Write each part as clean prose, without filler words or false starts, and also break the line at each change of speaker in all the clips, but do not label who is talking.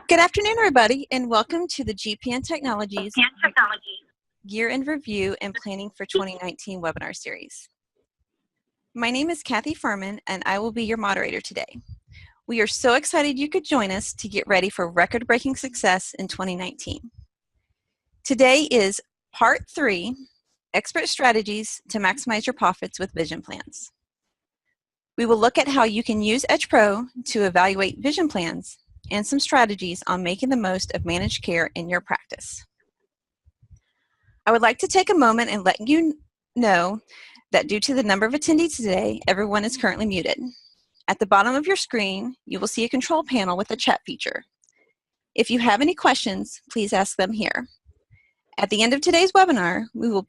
Good afternoon, everybody, and welcome to the GPN Technologies Year in Review and Planning for 2019 webinar series. My name is Kathy Furman, and I will be your moderator today. We are so excited you could join us to get ready for record-breaking success in 2019. Today is Part 3, Expert Strategies to Maximize Your Profits with Vision Plans. We will look at how you can use Edge Pro to evaluate vision plans and some strategies on making the most of managed care in your practice. I would like to take a moment and let you know that due to the number of attendees today, everyone is currently muted. At the bottom of your screen, you will see a control panel with a chat feature. If you have any questions, please ask them here. At the end of today's webinar, we will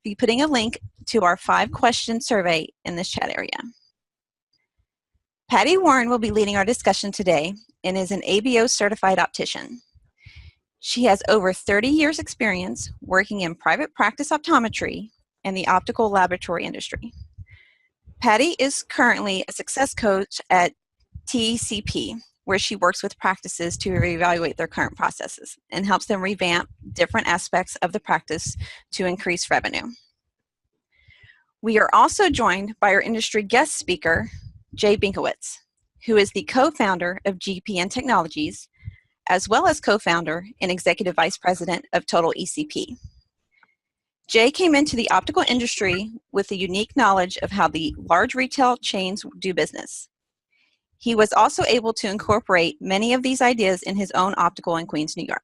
be putting a link to our 5-question survey in this chat area. Patty Warren will be leading our discussion today and is an ABO certified optician. She has over 30 years experience working in private practice optometry and the optical laboratory industry. Patty is currently a success coach at TECP, where she works with practices to reevaluate their current processes and helps them revamp different aspects of the practice to increase revenue. We are also joined by our industry guest speaker, Jay Binkowitz, who is the co-founder of GPN Technologies, as well as co-founder and executive vice president of Total ECP. Jay came into the optical industry with a unique knowledge of how the large retail chains do business. He was also able to incorporate many of these ideas in his own optical in Queens, New York.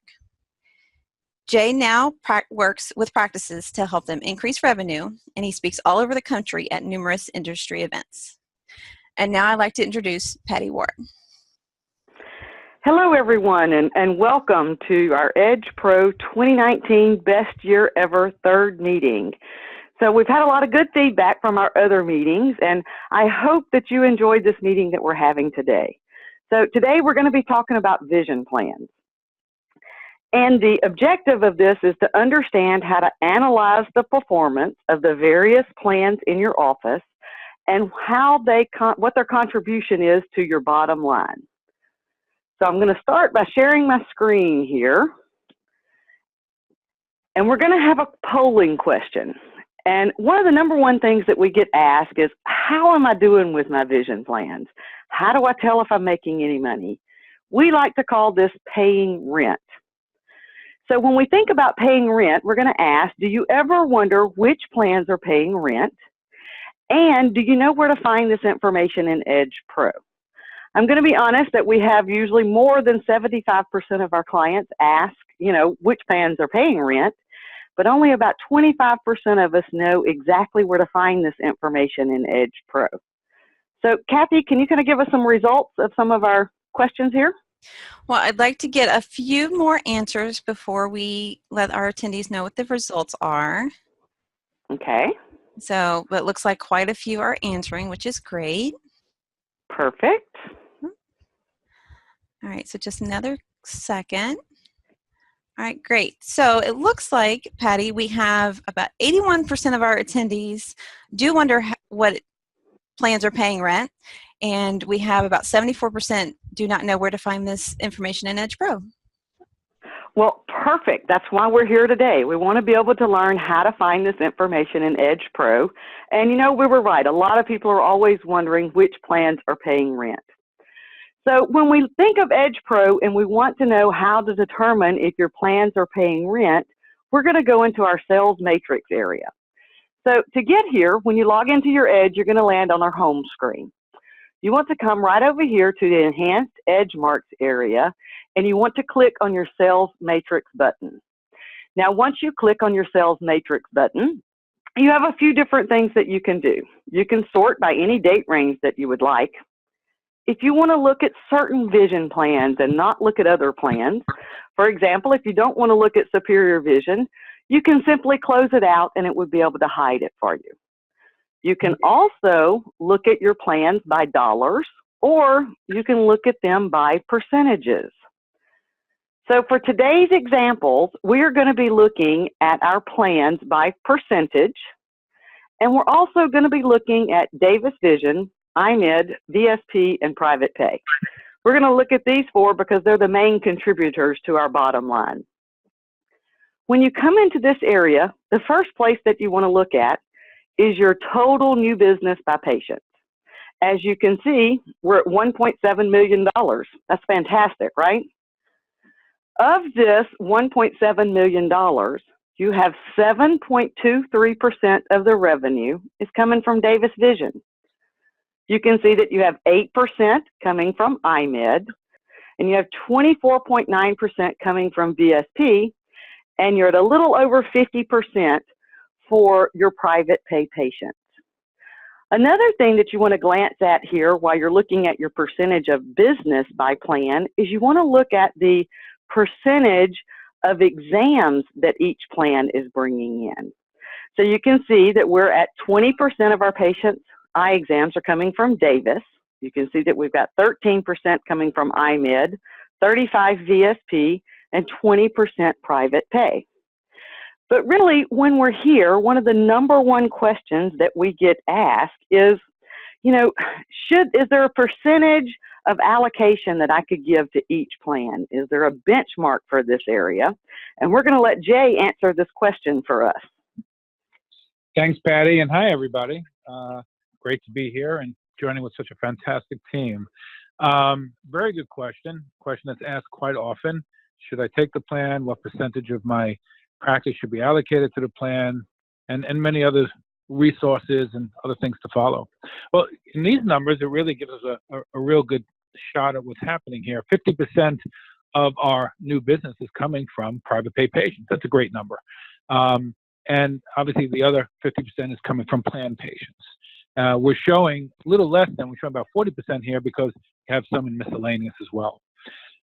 Jay now works with practices to help them increase revenue, and he speaks all over the country at numerous industry events. And now I'd like to introduce Patty Warren.
Hello, everyone, and welcome to our Edge Pro 2019 Best Year Ever third meeting. So we've had a lot of good feedback from our other meetings, and I hope that you enjoyed this meeting that we're having today. So today we're going to be talking about vision plans. And the objective of this is to understand how to analyze the performance of the various plans in your office and how what their contribution is to your bottom line. So I'm going to start by sharing my screen here. And we're going to have a polling question. And one of the number one things that we get asked is, how am I doing with my vision plans? How do I tell if I'm making any money? We like to call this paying rent. So when we think about paying rent, we're going to ask, do you ever wonder which plans are paying rent? And do you know where to find this information in Edge Pro? I'm going to be honest that we have usually more than 75% of our clients ask, which plans are paying rent, but only about 25% of us know exactly where to find this information in Edge Pro. So Kathy, can you kind of give us some results of some of our questions here?
Well, I'd like to get a few more answers before we let our attendees know what the results are.
Okay.
So, but it looks like quite a few are answering, which is great.
Perfect.
All right, so just another second. All right, great. So it looks like, Patty, we have about 81% of our attendees do wonder what plans are paying rent, and we have about 74% do not know where to find this information in Edge Pro.
Well, perfect. That's why we're here today. We want to be able to learn how to find this information in Edge Pro. And we were right. A lot of people are always wondering which plans are paying rent. So when we think of Edge Pro and we want to know how to determine if your plans are paying rent, we're going to go into our sales matrix area. So to get here, when you log into your Edge, you're going to land on our home screen. You want to come right over here to the Enhanced Edge Marks area, and you want to click on your Sales Matrix button. Now, once you click on your Sales Matrix button, you have a few different things that you can do. You can sort by any date range that you would like. If you want to look at certain vision plans and not look at other plans, for example, if you don't want to look at superior vision, you can simply close it out and it would be able to hide it for you. You can also look at your plans by dollars, or you can look at them by percentages. So for today's examples, we're going to be looking at our plans by percentage, and we're also going to be looking at Davis Vision, IMED, VSP, and private pay. We're going to look at these four because they're the main contributors to our bottom line. When you come into this area, the first place that you want to look at is your total new business by patients. As you can see, we're at $1.7 million. That's fantastic, right? Of this $1.7 million, you have 7.23% of the revenue is coming from Davis Vision. You can see that you have 8% coming from IMED, and you have 24.9% coming from VSP, and you're at a little over 50% for your private pay patients. Another thing that you want to glance at here while you're looking at your percentage of business by plan is you want to look at the percentage of exams that each plan is bringing in. So you can see that we're at 20% of our patients' eye exams are coming from Davis. You can see that we've got 13% coming from IMED, 35 VSP, and 20% private pay. But really, when we're here, one of the number one questions that we get asked is, you know, is there a percentage of allocation that I could give to each plan? Is there a benchmark for this area? And we're going to let Jay answer this question for us.
Thanks, Patty, and hi, everybody. Great to be here and joining with such a fantastic team. Very good question that's asked quite often. Should I take the plan? What percentage of my practice should be allocated to the plan? And many other resources and other things to follow. Well, in these numbers, it really gives us a real good shot at what's happening here. 50% of our new business is coming from private pay patients. That's a great number. And obviously, the other 50% is coming from plan patients. We're showing a little less than, we're showing about 40% here because we have some in miscellaneous as well.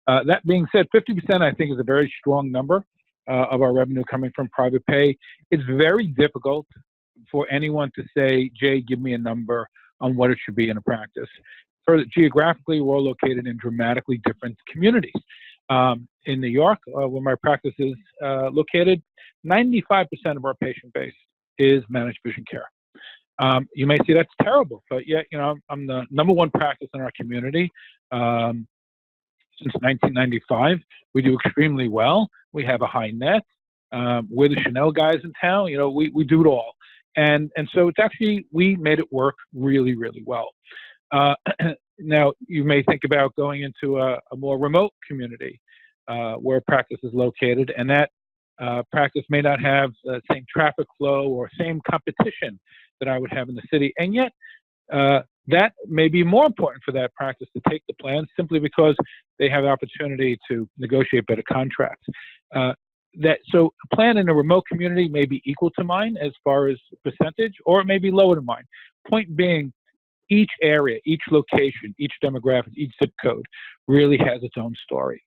That being said, 50% I think is a very strong number of our revenue coming from private pay. It's very difficult for anyone to say, Jay, give me a number on what it should be in a practice. Geographically, we're all located in dramatically different communities. In New York, where my practice is located, 95% of our patient base is managed vision care. You may say that's terrible, but yet, you know, I'm the number one practice in our community. Since 1995, we do extremely well. We have a high net. We're the Chanel guys in town. You know, we do it all. And so it's actually, we made it work really, really well. Now, you may think about going into a more remote community where practice is located, and that practice may not have the same traffic flow or same competition that I would have in the city. And yet, that may be more important for that practice to take the plan simply because they have the opportunity to negotiate better contracts. So a plan in a remote community may be equal to mine as far as percentage, or it may be lower than mine. Point being, each area, each location, each demographic, each zip code really has its own story.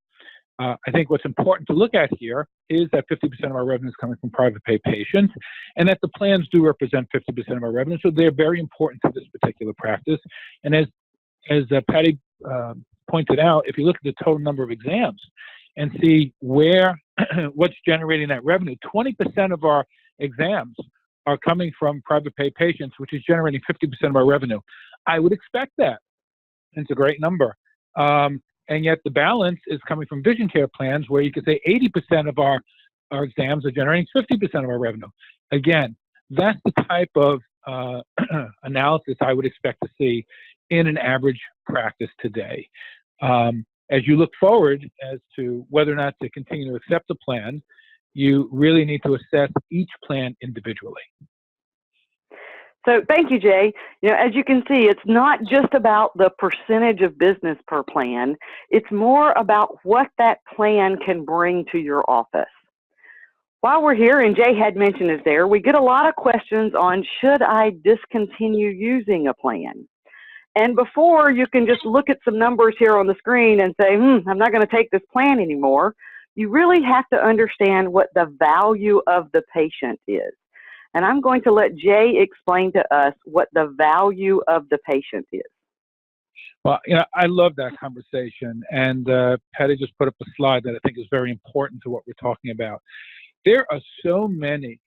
I think what's important to look at here is that 50% of our revenue is coming from private pay patients, and that the plans do represent 50% of our revenue, so they're very important to this particular practice. And as Patty pointed out, if you look at the total number of exams and see where what's generating that revenue, 20% of our exams are coming from private pay patients, which is generating 50% of our revenue. I would expect that. It's a great number. And yet the balance is coming from vision care plans where you could say 80% of our exams are generating 50% of our revenue. Again, that's the type of analysis I would expect to see in an average practice today. As you look forward as to whether or not to continue to accept a plan, you really need to assess each plan individually.
So thank you, Jay. You know, as you can see, it's not just about the percentage of business per plan. It's more about what that plan can bring to your office. While we're here, and Jay had mentioned it there, we get a lot of questions on, should I discontinue using a plan? And before you can just look at some numbers here on the screen and say, I'm not going to take this plan anymore, you really have to understand what the value of the patient is. And I'm going to let Jay explain to us what the value of the patient is.
Well, you know, I love that conversation. And Patty just put up a slide that I think is very important to what we're talking about. There are so many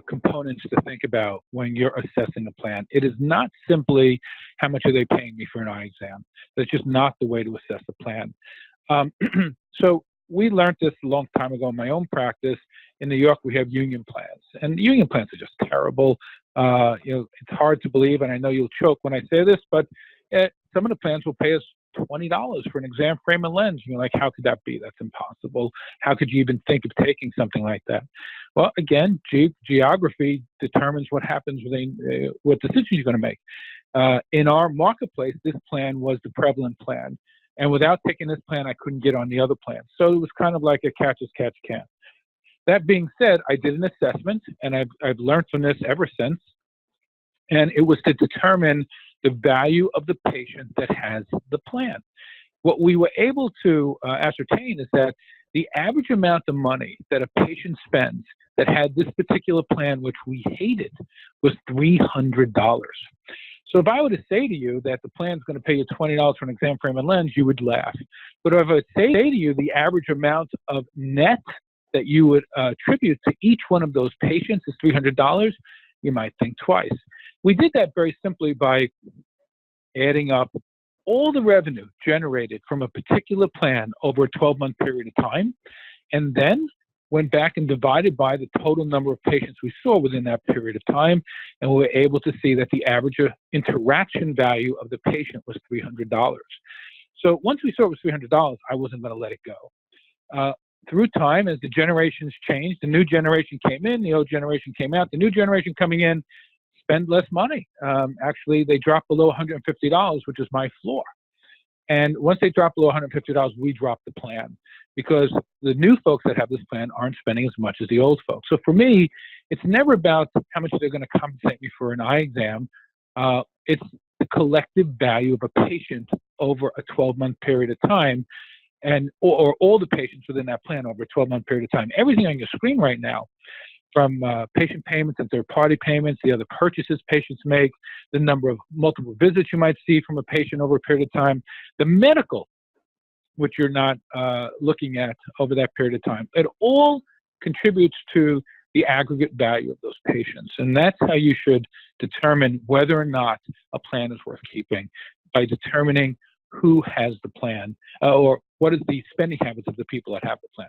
components to think about when you're assessing a plan. It is not simply how much are they paying me for an eye exam. That's just not the way to assess a plan. So we learned this a long time ago in my own practice. In New York, we have union plans, and union plans are just terrible. It's hard to believe, and I know you'll choke when I say this, but some of the plans will pay us $20 for an exam frame and lens. You're like, how could that be? That's impossible. How could you even think of taking something like that? Well, again, geography determines what happens what decisions you're going to make. In our marketplace, this plan was the prevalent plan. And without taking this plan, I couldn't get on the other plan. So it was kind of like a catch as catch can. That being said, I did an assessment, and I've learned from this ever since. And it was to determine the value of the patient that has the plan. What we were able to ascertain is that the average amount of money that a patient spends that had this particular plan, which we hated, was $300. So if I were to say to you that the plan is going to pay you $20 for an exam frame and lens, you would laugh. But if I would say to you the average amount of net that you would attribute to each one of those patients is $300, you might think twice. We did that very simply by adding up all the revenue generated from a particular plan over a 12-month period of time, and then went back and divided by the total number of patients we saw within that period of time, and we were able to see that the average interaction value of the patient was $300. So once we saw it was $300, I wasn't going to let it go. Through time, as the generations changed, the new generation came in, the old generation came out, the new generation coming in spend less money. Actually, they dropped below $150, which is my floor. And once they drop below $150, we drop the plan, because the new folks that have this plan aren't spending as much as the old folks. So for me, it's never about how much they're going to compensate me for an eye exam. It's the collective value of a patient over a 12-month period of time, and or all the patients within that plan over a 12-month period of time. Everything on your screen right now, from patient payments and third-party payments, the other purchases patients make, the number of multiple visits you might see from a patient over a period of time, the medical, which you're not looking at over that period of time. It all contributes to the aggregate value of those patients. And that's how you should determine whether or not a plan is worth keeping, by determining who has the plan, or what is the spending habits of the people that have the plan.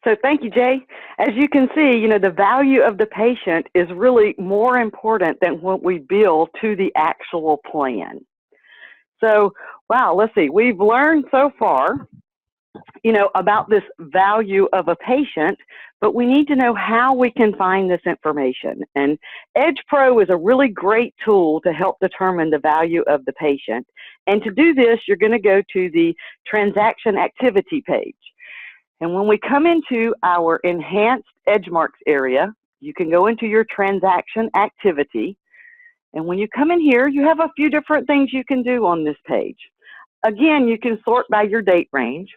So thank you, Jay. As you can see, the value of the patient is really more important than what we bill to the actual plan. So, wow, let's see. We've learned so far, about this value of a patient, but we need to know how we can find this information. And Edge Pro is a really great tool to help determine the value of the patient. And to do this, you're going to go to the transaction activity page. And when we come into our enhanced edge marks area, you can go into your transaction activity. And when you come in here, you have a few different things you can do on this page. Again, you can sort by your date range.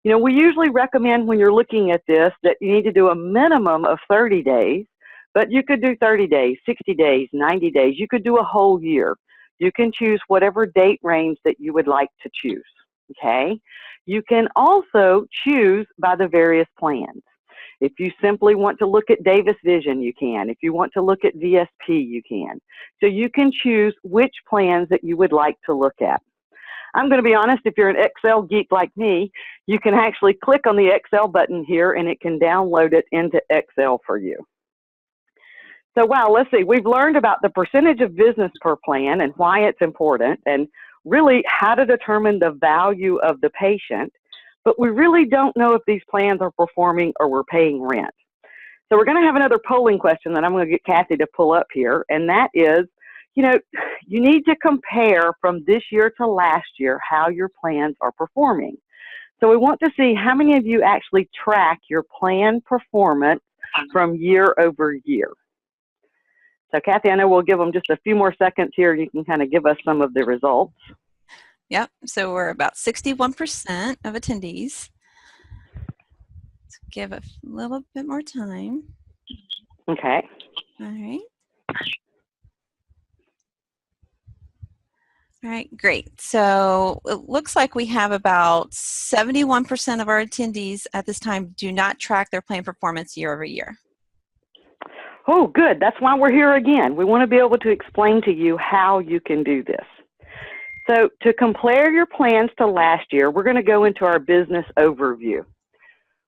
We usually recommend when you're looking at this that you need to do a minimum of 30 days, but you could do 30 days, 60 days, 90 days. You could do a whole year. You can choose whatever date range that you would like to choose, okay? You can also choose by the various plans. If you simply want to look at Davis Vision, you can. If you want to look at VSP, you can. So you can choose which plans that you would like to look at. I'm going to be honest, if you're an Excel geek like me, you can actually click on the Excel button here and it can download it into Excel for you. So wow, let's see, we've learned about the percentage of business per plan and why it's important, and really how to determine the value of the patient, but we really don't know if these plans are performing or we're paying rent. So we're going to have another polling question that I'm going to get Kathy to pull up here, and that is, you need to compare from this year to last year how your plans are performing. So we want to see how many of you actually track your plan performance from year over year. So Kathy, I know we'll give them just a few more seconds here. You can kind of give us some of the results.
Yep, so we're about 61% of attendees. Let's give a little bit more time.
Okay.
All right. All right, great. So it looks like we have about 71% of our attendees at this time do not track their plan performance year over year.
Oh, good. That's why we're here again. We want to be able to explain to you how you can do this. So to compare your plans to last year, we're going to go into our business overview.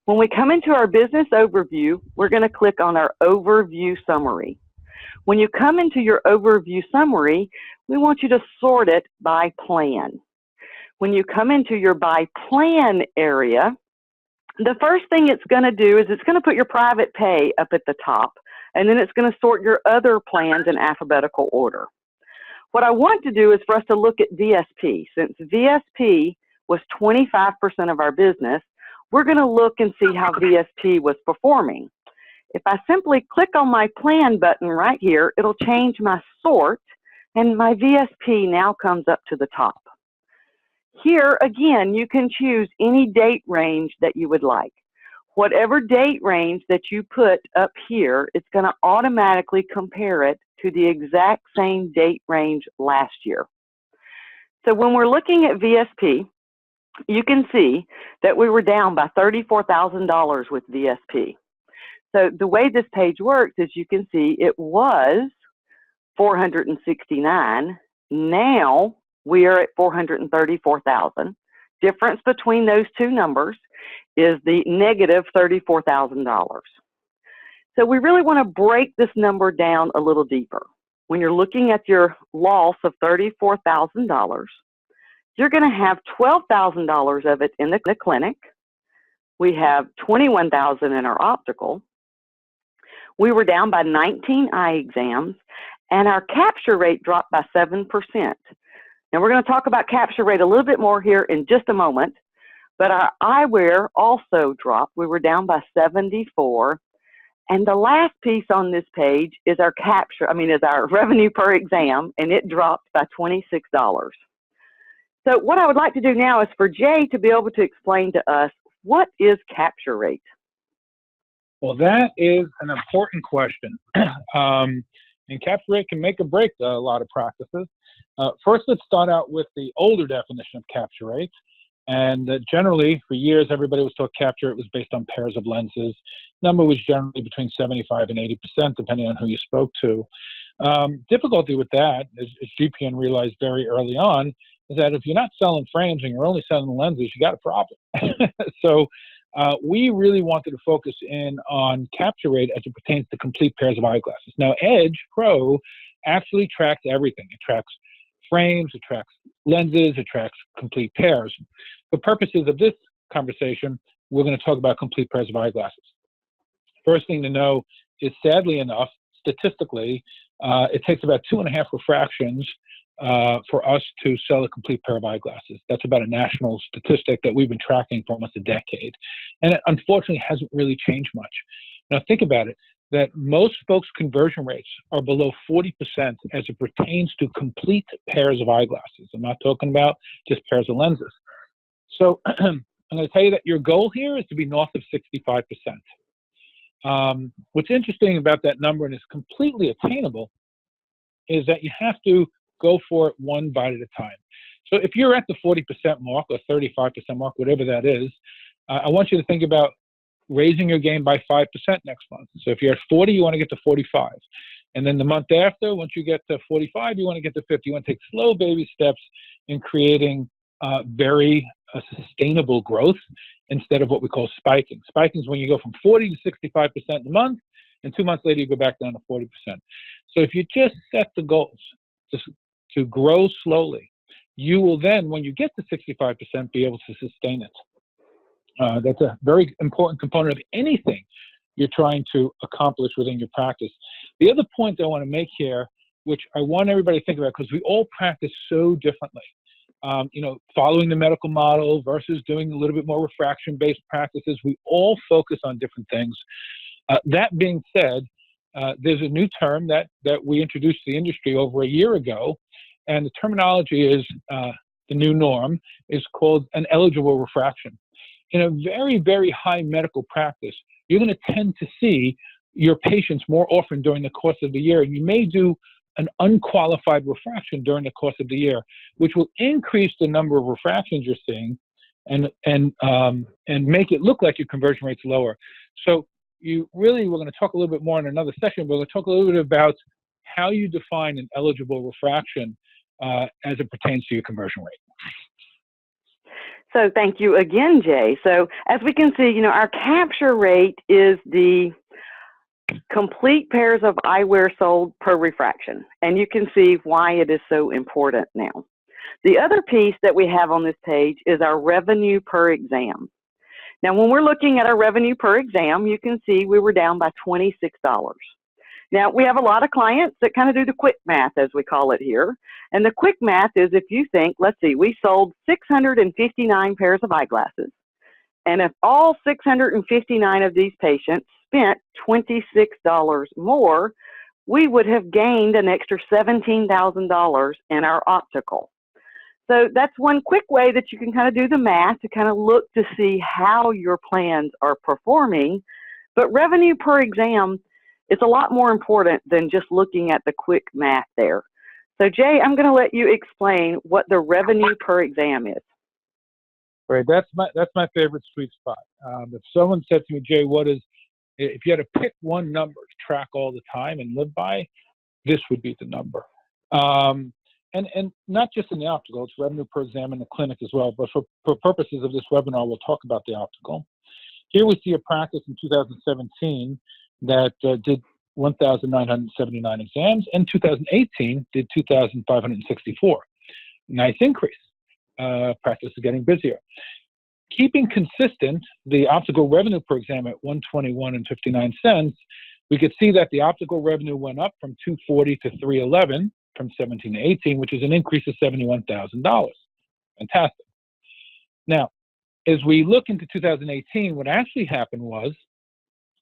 When we come into our business overview, we're going to click on our overview summary. When you come into your overview summary, we want you to sort it by plan. When you come into your by plan area, the first thing it's going to do is it's going to put your private pay up at the top, and then it's going to sort your other plans in alphabetical order. What I want to do is for us to look at VSP. Since VSP was 25% of our business, we're going to look and see how VSP was performing. If I simply click on my plan button right here, it'll change my sort, and my VSP now comes up to the top. Here, again, you can choose any date range that you would like. Whatever date range that you put up here, it's going to automatically compare it to the exact same date range last year. So when we're looking at VSP, you can see that we were down by $34,000 with VSP. So the way this page works is you can see it was 469. Now we are at 434,000. Difference between those two numbers is the negative $34,000. So we really want to break this number down a little deeper. When you're looking at your loss of $34,000, you're going to have $12,000 of it in the clinic. We have $21,000 in our optical. We were down by 19 eye exams, and our capture rate dropped by 7%. Now, we're going to talk about capture rate a little bit more here in just a moment, but our eyewear also dropped. We were down by 74. And the last piece on this page is our our revenue per exam, and it dropped by $26. So what I would like to do now is for Jay to be able to explain to us, what is capture rate?
Well, that is an important question. And capture rate can make or break a lot of practices. First, let's start out with the older definition of capture rate. And generally, for years, everybody was taught capture rate was based on pairs of lenses. Number was generally between 75 and 80%, depending on who you spoke to. Difficulty with that, as GPN realized very early on, is that if you're not selling frames and you're only selling lenses, you got a problem. So we really wanted to focus in on capture rate as it pertains to complete pairs of eyeglasses. Now, Edge Pro actually tracks everything. It tracks frames, it tracks lenses, it tracks complete pairs. For purposes of this conversation, we're going to talk about complete pairs of eyeglasses. First thing to know is, sadly enough, statistically, it takes about 2.5 refractions for us to sell a complete pair of eyeglasses. That's about a national statistic that we've been tracking for almost a decade. And it unfortunately hasn't really changed much. Now think about it, that most folks' conversion rates are below 40% as it pertains to complete pairs of eyeglasses. I'm not talking about just pairs of lenses. So I'm going to tell you that your goal here is to be north of 65%. What's interesting about that number, and it's completely attainable, is that you have to go for it one bite at a time. So if you're at the 40% mark or 35% mark, whatever that is, I want you to think about raising your game by 5% next month. So if you're at 40, you want to get to 45. And then the month after, once you get to 45, you want to get to 50. You want to take slow baby steps in creating very sustainable growth instead of what we call spiking. Spiking is when you go from 40 to 65% in a month, and 2 months later you go back down to 40%. So if you just set the goals to grow slowly, you will then, when you get to 65%, be able to sustain it. That's a very important component of anything you're trying to accomplish within your practice. The other point I want to make here, which I want everybody to think about, because we all practice so differently. Following the medical model versus doing a little bit more refraction-based practices, we all focus on different things. That being said, there's a new term that we introduced to the industry over a year ago, and the terminology is, the new norm, is called an eligible refraction. In a very, very high medical practice, you're going to tend to see your patients more often during the course of the year, and you may do an unqualified refraction during the course of the year, which will increase the number of refractions you're seeing and make it look like your conversion rate's lower. So we're going to talk a little bit more in another session. We're going to talk a little bit about how you define an eligible refraction as it pertains to your conversion rate.
So thank you again, Jay. So as we can see, our capture rate is the complete pairs of eyewear sold per refraction. And you can see why it is so important now. The other piece that we have on this page is our revenue per exam. Now, when we're looking at our revenue per exam, you can see we were down by $26. Now, we have a lot of clients that kind of do the quick math, as we call it here. And the quick math is if you think, let's see, we sold 659 pairs of eyeglasses. And if all 659 of these patients spent $26 more, we would have gained an extra $17,000 in our optical. So that's one quick way that you can kind of do the math to kind of look to see how your plans are performing. But revenue per exam is a lot more important than just looking at the quick math there. So Jay, I'm going to let you explain what the revenue per exam is.
Right, that's my favorite sweet spot. If someone said to me, Jay, if you had to pick one number to track all the time and live by, this would be the number. And not just in the optical, it's revenue per exam in the clinic as well. But for purposes of this webinar, we'll talk about the optical. Here we see a practice in 2017 that did 1,979 exams, and 2018 did 2,564. Nice increase. Practice is getting busier. Keeping consistent the optical revenue per exam at $121.59, we could see that the optical revenue went up from $240 to $311 from 17 to 18, which is an increase of $71,000. Fantastic. Now, as we look into 2018, what actually happened was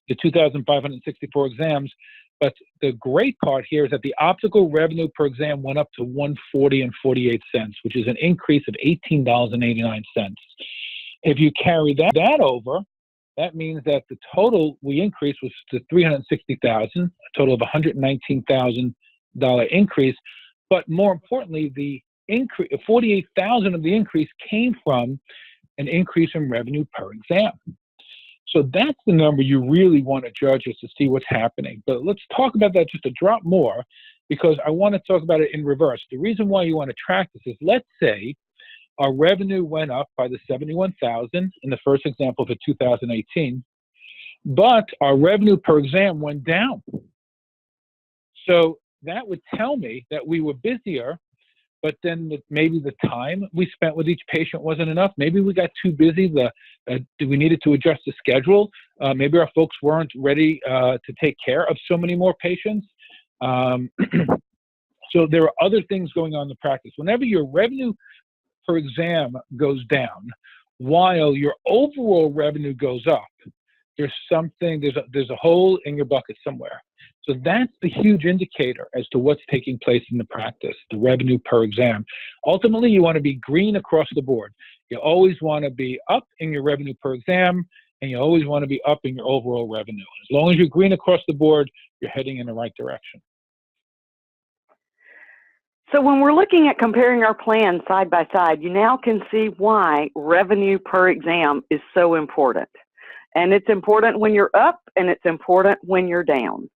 the 2,564 exams, but the great part here is that the optical revenue per exam went up to $140.48, which is an increase of $18.89. If you carry that over, that means that the total we increased was to $360,000, a total of $119,000 increase. But more importantly, the increase, $48,000 of the increase came from an increase in revenue per exam. So that's the number you really want to judge as to see what's happening. But let's talk about that just a drop more, because I want to talk about it in reverse. The reason why you want to track this is, let's say our revenue went up by the $71,000 in the first example for 2018, but our revenue per exam went down. So that would tell me that we were busier, but then maybe the time we spent with each patient wasn't enough. Maybe we got too busy. We needed to adjust the schedule. Maybe our folks weren't ready to take care of so many more patients. So there are other things going on in the practice. Whenever your revenue per exam goes down, while your overall revenue goes up, there's a hole in your bucket somewhere. So that's the huge indicator as to what's taking place in the practice, the revenue per exam. Ultimately, you want to be green across the board. You always want to be up in your revenue per exam, and you always want to be up in your overall revenue. As long as you're green across the board, you're heading in the right direction.
So when we're looking at comparing our plans side by side, you now can see why revenue per exam is so important. And it's important when you're up, and it's important when you're down.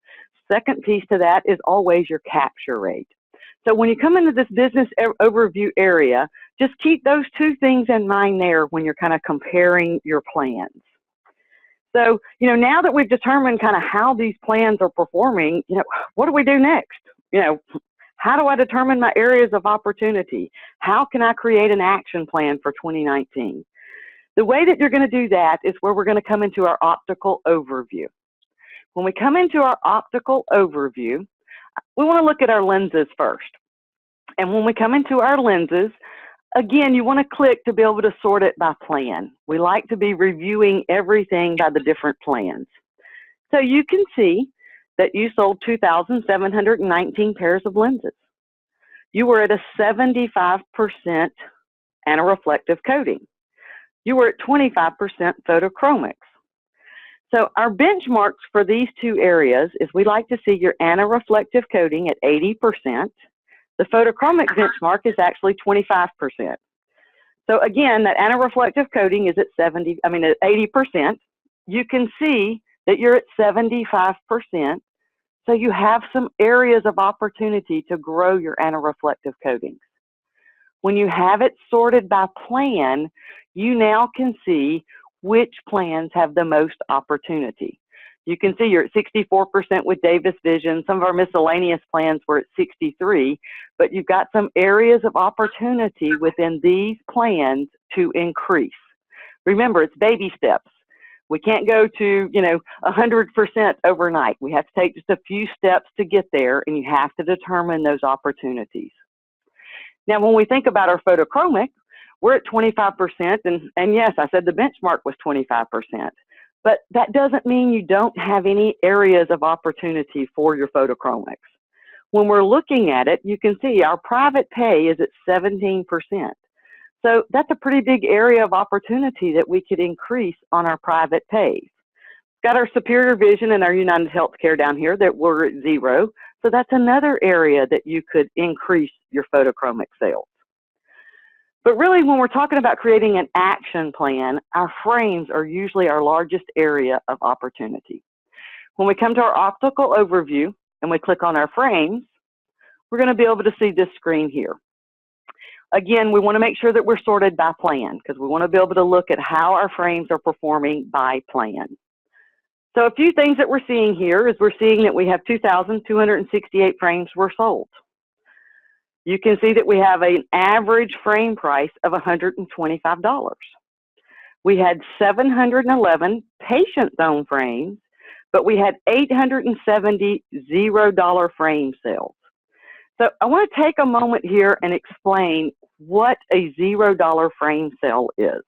Second piece to that is always your capture rate. So when you come into this business overview area, just keep those two things in mind there when you're kind of comparing your plans. So, now that we've determined kind of how these plans are performing, what do we do next? How do I determine my areas of opportunity? How can I create an action plan for 2019? The way that you're going to do that is where we're going to come into our optical overview. When we come into our optical overview, we want to look at our lenses first. And when we come into our lenses, again, you want to click to be able to sort it by plan. We like to be reviewing everything by the different plans. So you can see that you sold 2,719 pairs of lenses. You were at a 75% antireflective coating. You were at 25% photochromics. So our benchmarks for these two areas is we like to see your antireflective coating at 80%. The photochromic benchmark is actually 25%. So again, that antireflective coating is at 80%. You can see that you're at 75%. So you have some areas of opportunity to grow your antireflective coatings. When you have it sorted by plan, you now can see which plans have the most opportunity. You can see you're at 64% with Davis Vision. Some of our miscellaneous plans were at 63, but you've got some areas of opportunity within these plans to increase. Remember, it's baby steps. We can't go to, 100% overnight. We have to take just a few steps to get there, and you have to determine those opportunities. Now, when we think about our photochromic, we're at 25%, and yes, I said the benchmark was 25%, but that doesn't mean you don't have any areas of opportunity for your photochromics. When we're looking at it, you can see our private pay is at 17%. So that's a pretty big area of opportunity that we could increase on our private pays. Got our Superior Vision and our United Healthcare down here that we're at 0. So that's another area that you could increase your photochromic sales. But really, when we're talking about creating an action plan, our frames are usually our largest area of opportunity. When we come to our optical overview and we click on our frames, we're going to be able to see this screen here. Again, we want to make sure that we're sorted by plan because we want to be able to look at how our frames are performing by plan. So a few things that we're seeing here is we're seeing that we have 2,268 frames were sold. You can see that we have an average frame price of $125. We had 711 patient-owned frames, but we had 870 $0 frame sales. So I want to take a moment here and explain what a $0 frame sale is.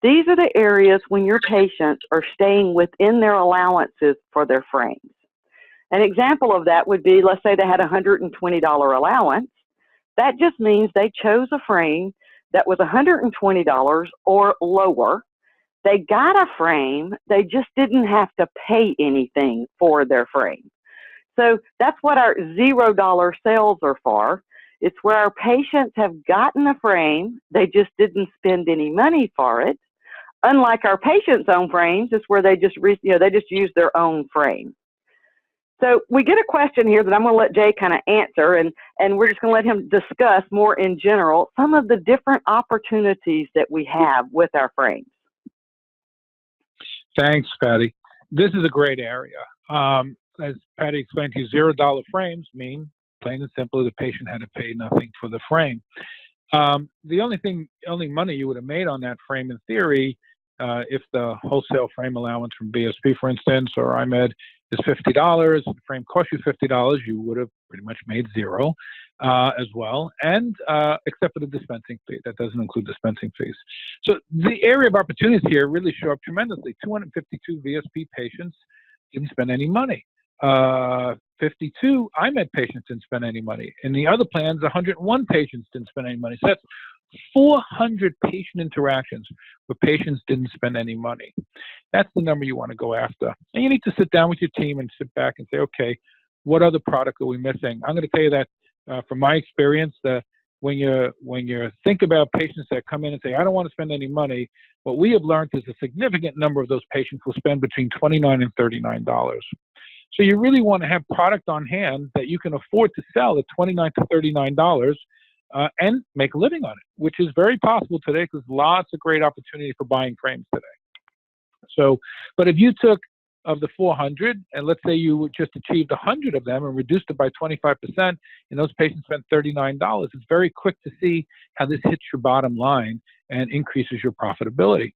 These are the areas when your patients are staying within their allowances for their frames. An example of that would be, let's say they had a $120 allowance. That just means they chose a frame that was $120 or lower. They got a frame, they just didn't have to pay anything for their frame. So that's what our $0 sales are for. It's where our patients have gotten a frame, they just didn't spend any money for it. Unlike our patients' own frames, it's where they just use their own frame. So we get a question here that I'm going to let Jay kind of answer, and we're just going to let him discuss more in general some of the different opportunities that we have with our frames.
Thanks, Patty. This is a great area. As Patty explained to you, $0 frames mean, plain and simple, the patient had to pay nothing for the frame. The only money you would have made on that frame in theory, if the wholesale frame allowance from BSP, for instance, or IMED is $50, the frame cost you $50, you would have pretty much made zero as well, and except for the dispensing fee. That doesn't include dispensing fees. So the area of opportunities here really show up tremendously. 252 VSP patients didn't spend any money. 52 IMED patients didn't spend any money. In the other plans, 101 patients didn't spend any money. So that's 400 patient interactions where patients didn't spend any money. That's the number you want to go after. And you need to sit down with your team and sit back and say, okay, what other product are we missing? I'm going to tell you that from my experience, that when you think about patients that come in and say, I don't want to spend any money, what we have learned is a significant number of those patients will spend between $29 and $39. So you really want to have product on hand that you can afford to sell at $29 to $39 and make a living on it, which is very possible today because lots of great opportunity for buying frames today. So, but if you took of the 400, and let's say you just achieved 100 of them and reduced it by 25%, and those patients spent $39, it's very quick to see how this hits your bottom line and increases your profitability.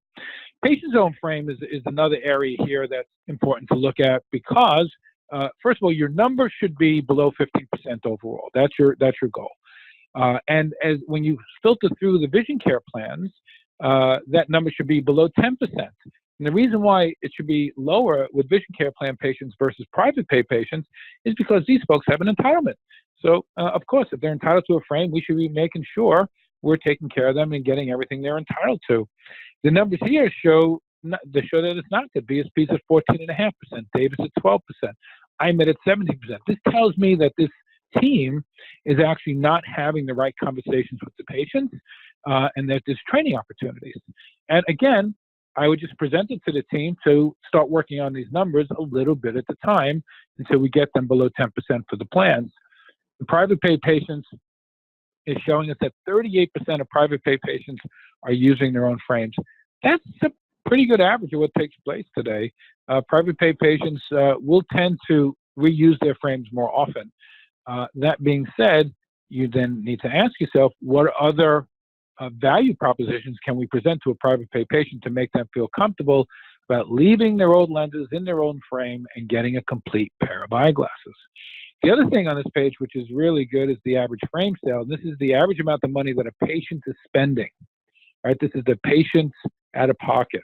Patient's own frame is another area here that's important to look at because, first of all, your number should be below 15% overall. That's your goal. And when you filter through the vision care plans, that number should be below 10%. And the reason why it should be lower with vision care plan patients versus private pay patients is because these folks have an entitlement. So, of course, if they're entitled to a frame, we should be making sure we're taking care of them and getting everything they're entitled to. The numbers here show that it's not good. BSP's at 14.5%, Davis at 12%, IMED at 17%. This tells me that this team is actually not having the right conversations with the patients and that there's training opportunities. And again, I would just present it to the team to start working on these numbers a little bit at a time until we get them below 10% for the plans. The private pay patients is showing us that 38% of private pay patients are using their own frames. That's a pretty good average of what takes place today. Private pay patients will tend to reuse their frames more often. That being said, you then need to ask yourself, what other value propositions can we present to a private pay patient to make them feel comfortable about leaving their old lenses in their own frame and getting a complete pair of eyeglasses? The other thing on this page, which is really good, is the average frame sale. This is the average amount of money that a patient is spending. Right? This is the patient's out-of-pocket.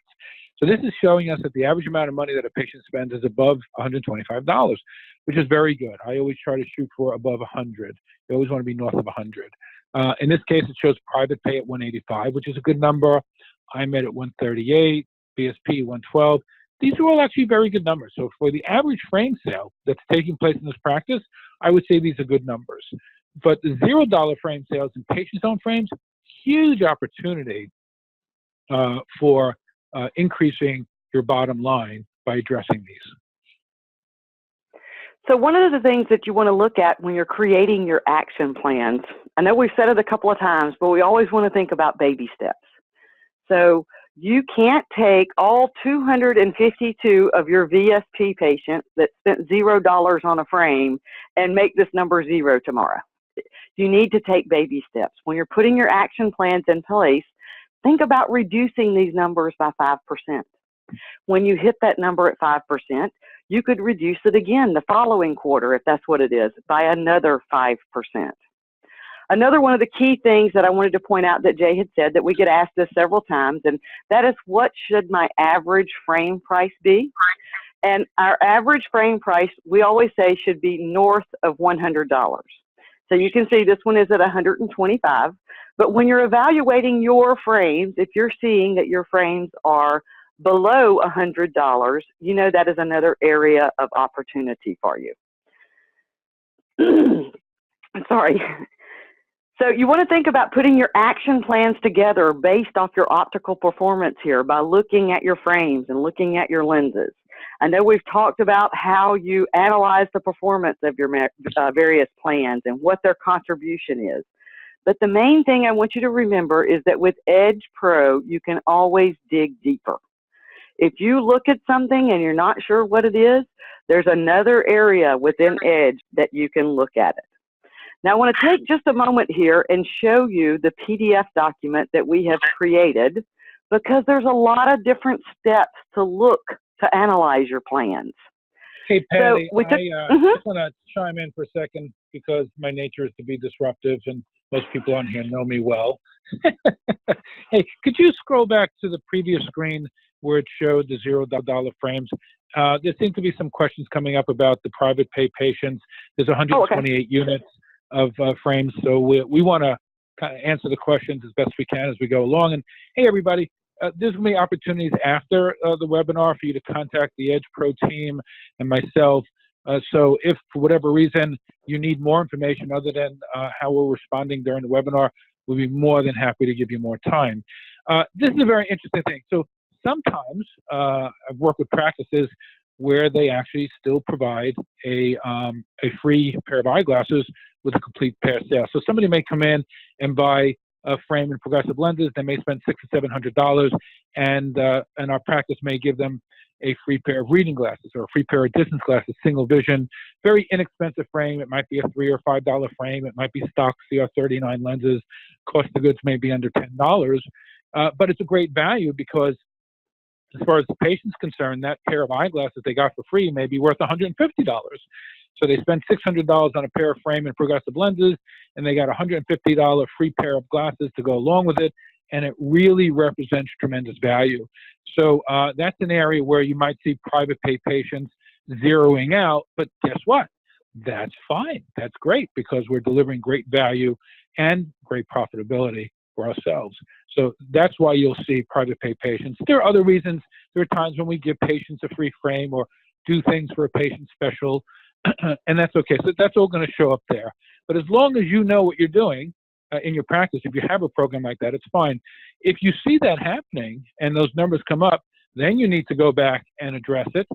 So this is showing us that the average amount of money that a patient spends is above $125, which is very good. I always try to shoot for above 100. You always want to be north of 100. In this case, it shows private pay at 185, which is a good number. IMED at 138, BSP 112. These are all actually very good numbers. So for the average frame sale that's taking place in this practice, I would say these are good numbers. But the $0 frame sales and patient's own frames, huge opportunity for increasing your bottom line by addressing these.
So one of the things that you want to look at when you're creating your action plans, I know we've said it a couple of times, but we always want to think about baby steps. So you can't take all 252 of your VSP patients that spent $0 on a frame and make this number 0 tomorrow. You need to take baby steps. When you're putting your action plans in place, think about reducing these numbers by 5%. When you hit that number at 5%, you could reduce it again the following quarter, if that's what it is, by another 5%. Another one of the key things that I wanted to point out that Jay had said, that we get asked this several times, and that is, what should my average frame price be? And our average frame price, we always say, should be north of $100. So you can see this one is at $125. But when you're evaluating your frames, if you're seeing that your frames are below $100, you know that is another area of opportunity for you. Sorry. So you want to think about putting your action plans together based off your optical performance here by looking at your frames and looking at your lenses. I know we've talked about how you analyze the performance of your various plans and what their contribution is. But the main thing I want you to remember is that with Edge Pro, you can always dig deeper. If you look at something and you're not sure what it is, there's another area within Edge that you can look at it. Now, I want to take just a moment here and show you the PDF document that we have created, because there's a lot of different steps to look to analyze your plans.
Hey, Patty,
So
I just want to chime in for a second, because my nature is to be disruptive, and most people on here know me well. Hey, could you scroll back to the previous screen where it showed the $0 frames? There seem to be some questions coming up about the private pay patients. There's 128 units of frames, so we want to kind of answer the questions as best we can as we go along. And hey, everybody, there's going to be opportunities after the webinar for you to contact the Edge Pro team and myself. So if for whatever reason you need more information other than how we're responding during the webinar, we'll be more than happy to give you more time. This is a very interesting thing. So sometimes I've worked with practices where they actually still provide a free pair of eyeglasses with a complete pair sale. So somebody may come in and buy a frame and progressive lenses. They may spend $600 or $700, and our practice may give them a free pair of reading glasses or a free pair of distance glasses, single vision, very inexpensive frame. It might be a $3 or $5 frame. It might be stock CR39 lenses. Cost of goods may be under $10, but it's a great value, because as far as the patient's concerned, that pair of eyeglasses they got for free may be worth $150. So they spent $600 on a pair of frame and progressive lenses, and they got a $150 free pair of glasses to go along with it, and it really represents tremendous value. So that's an area where you might see private pay patients zeroing out, but guess what? That's fine. That's great, because we're delivering great value and great profitability for ourselves. So that's why you'll see private pay patients. There are other reasons. There are times when we give patients a free frame or do things for a patient special, and that's okay. So that's all going to show up there. But as long as you know what you're doing, in your practice, if you have a program like that, it's fine. If you see that happening and those numbers come up, then you need to go back and address it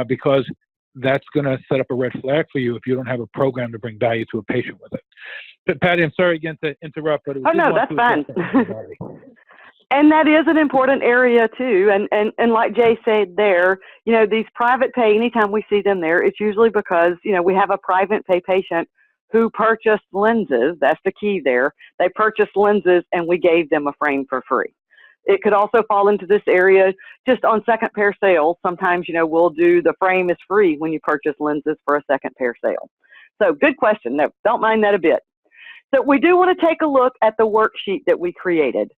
because that's going to set up a red flag for you if you don't have a program to bring value to a patient with it. But Patty, I'm sorry again to interrupt, but
oh no, that's fine. And that is an important area too. And like Jay said there, you know, these private pay, anytime we see them there, it's usually because, you know, we have a private pay patient who purchased lenses. That's the key there. They purchased lenses and we gave them a frame for free. It could also fall into this area just on second pair sales. Sometimes, you know, we'll do the frame is free when you purchase lenses for a second pair sale. So good question. No, don't mind that a bit. So we do want to take a look at the worksheet that we created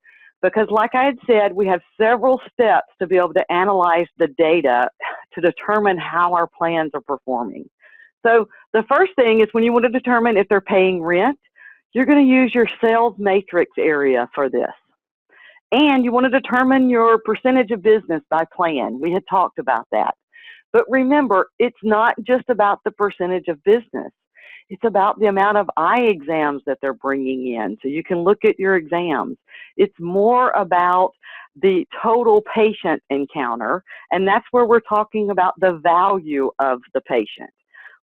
because like I had said, we have several steps to be able to analyze the data to determine how our plans are performing. So the first thing is when you want to determine if they're paying rent, you're going to use your sales matrix area for this. And you want to determine your percentage of business by plan. We had talked about that. But remember, it's not just about the percentage of business. It's about the amount of eye exams that they're bringing in. So you can look at your exams. It's more about the total patient encounter. And that's where we're talking about the value of the patient.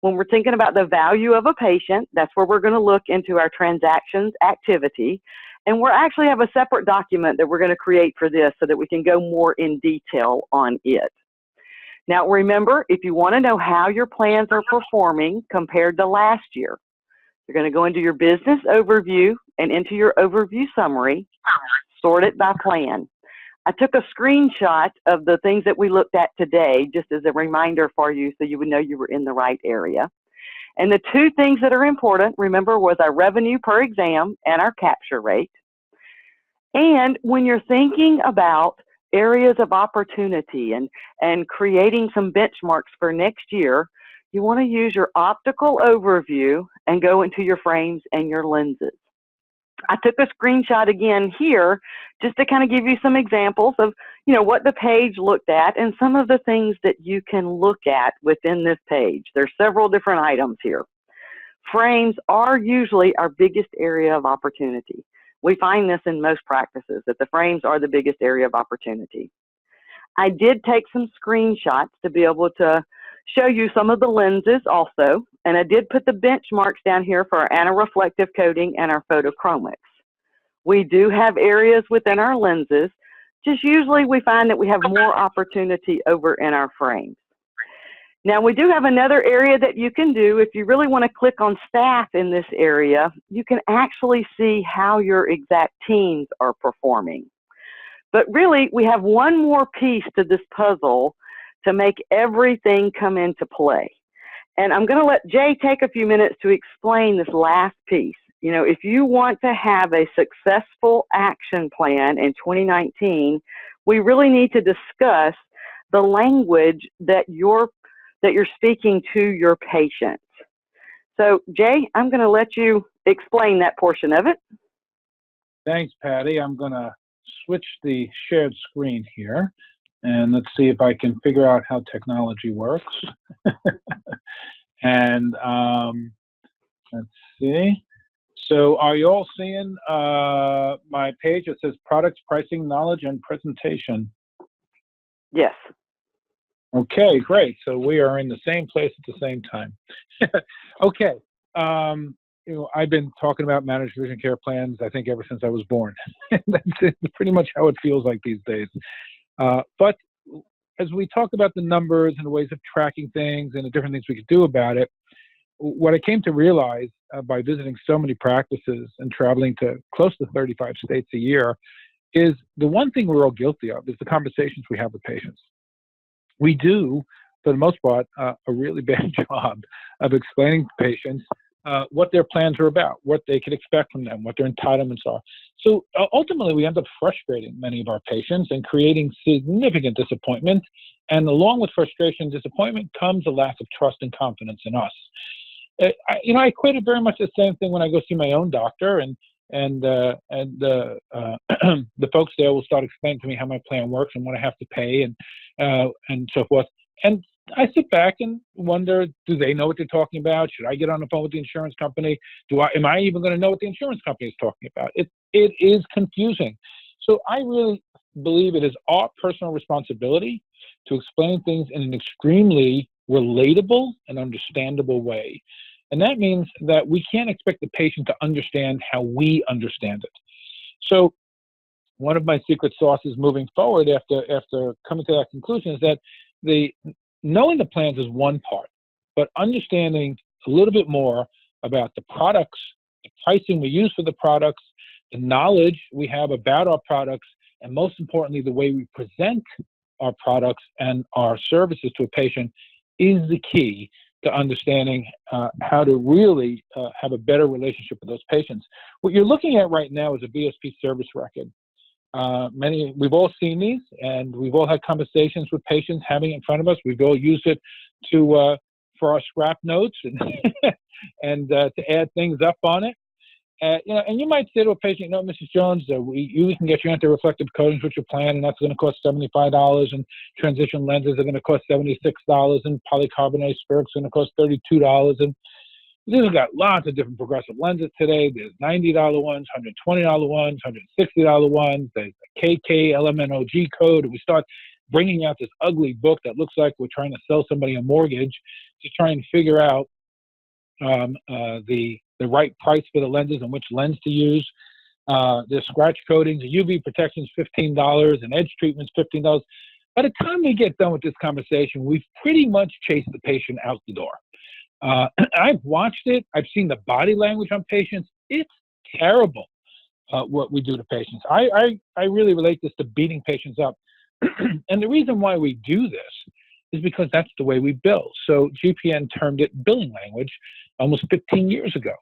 When we're thinking about the value of a patient, that's where we're going to look into our transactions activity. And we'll actually have a separate document that we're going to create for this so that we can go more in detail on it. Now, remember, if you want to know how your plans are performing compared to last year, you're going to go into your business overview and into your overview summary, sort it by plan. I took a screenshot of the things that we looked at today, just as a reminder for you so you would know you were in the right area. And the two things that are important, remember, was our revenue per exam and our capture rate. And when you're thinking about areas of opportunity and creating some benchmarks for next year, you want to use your optical overview and go into your frames and your lenses. I took a screenshot again here just to kind of give you some examples of, you know, what the page looked at and some of the things that you can look at within this page. There's several different items here. Frames are usually our biggest area of opportunity. We find this in most practices, that the frames are the biggest area of opportunity. I did take some screenshots to be able to show you some of the lenses also, and I did put the benchmarks down here for our anti-reflective coating and our photochromics. We do have areas within our lenses, just usually we find that we have more opportunity over in our frames. Now we do have another area that you can do. If you really want to click on staff in this area, you can actually see how your exact teams are performing. But really, we have one more piece to this puzzle to make everything come into play. And I'm going to let Jay take a few minutes to explain this last piece. You know, if you want to have a successful action plan in 2019, we really need to discuss the language that you're speaking to your patients. So, Jay, I'm going to let you explain that portion of it.
Thanks, Patty. I'm going to switch the shared screen here, and let's see if I can figure out how technology works. And let's see. So are you all seeing my page? It says products, pricing, knowledge, and presentation.
Yes.
Okay, great. So we are in the same place at the same time. Okay. You know, I've been talking about managed vision care plans, I think, ever since I was born. That's pretty much how it feels like these days. But as we talk about the numbers and the ways of tracking things and the different things we could do about it, what I came to realize by visiting so many practices and traveling to close to 35 states a year is the one thing we're all guilty of is the conversations we have with patients. We do, for the most part, a really bad job of explaining to patients what their plans are about, what they can expect from them, what their entitlements are. So ultimately, we end up frustrating many of our patients and creating significant disappointment. And along with frustration and disappointment comes a lack of trust and confidence in us. You know, I equate it very much the same thing when I go see my own doctor, and the folks there will start explaining to me how my plan works and what I have to pay and so forth. And I sit back and wonder, do they know what they're talking about? Should I get on the phone with the insurance company? Am I even going to know what the insurance company is talking about? It is confusing. So I really believe it is our personal responsibility to explain things in an extremely relatable and understandable way. And that means that we can't expect the patient to understand how we understand it. So one of my secret sauces moving forward after coming to that conclusion is that knowing the plans is one part, but understanding a little bit more about the products, the pricing we use for the products, the knowledge we have about our products, and most importantly, the way we present our products and our services to a patient is the key to understanding how to really have a better relationship with those patients. What you're looking at right now is a BSP service record. We've all seen these, and we've all had conversations with patients having it in front of us. We've all used it for our scrap notes and to add things up on it. And you might say to a patient, Mrs. Jones, we can get you anti-reflective coatings with your plan, and that's going to cost $75, and transition lenses are going to cost $76, and polycarbonate spheric's going to cost $32, and we've got lots of different progressive lenses today. There's $90 ones, $120 ones, $160 ones. There's a KKLMNOG code. And we start bringing out this ugly book that looks like we're trying to sell somebody a mortgage to try and figure out the right price for the lenses and which lens to use. There's scratch coatings, UV protection's $15, and edge treatment's $15. By the time we get done with this conversation, we've pretty much chased the patient out the door. I've watched it. I've seen the body language on patients. It's terrible what we do to patients. I really relate this to beating patients up. And the reason why we do this is because that's the way we bill. So GPN termed it billing language almost 15 years ago.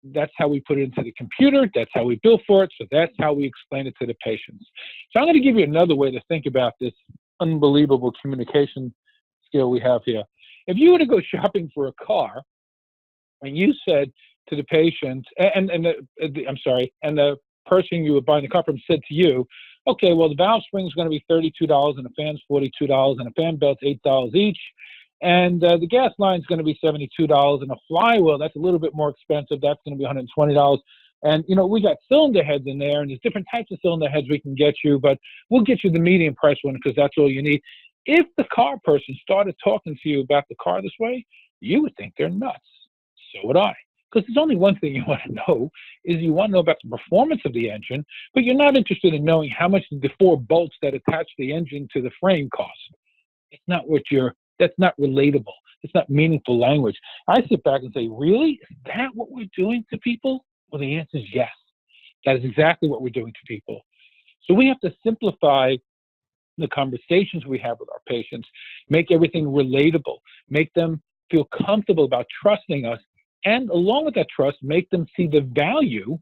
That's how we put it into the computer. That's how we bill for it. So that's how we explain it to the patients. So I'm going to give you another way to think about this unbelievable communication skill we have here. If you were to go shopping for a car, and you said to the patient, and the person you were buying the car from said to you, okay, well, the valve spring is going to be $32, and the fan's $42, and the fan belt's $8 each, and the gas line is going to be $72, and a flywheel, that's a little bit more expensive, that's going to be $120. And, we got cylinder heads in there, and there's different types of cylinder heads we can get you, but we'll get you the medium price one because that's all you need. If the car person started talking to you about the car this way, you would think they're nuts. So would I. Because there's only one thing you want to know, is you want to know about the performance of the engine, but you're not interested in knowing how much the 4 bolts that attach the engine to the frame cost. It's not that's not relatable. It's not meaningful language. I sit back and say, really? Is that what we're doing to people? Well, the answer is yes. That is exactly what we're doing to people. So we have to simplify the conversations we have with our patients, make everything relatable, make them feel comfortable about trusting us, and along with that trust, make them see the value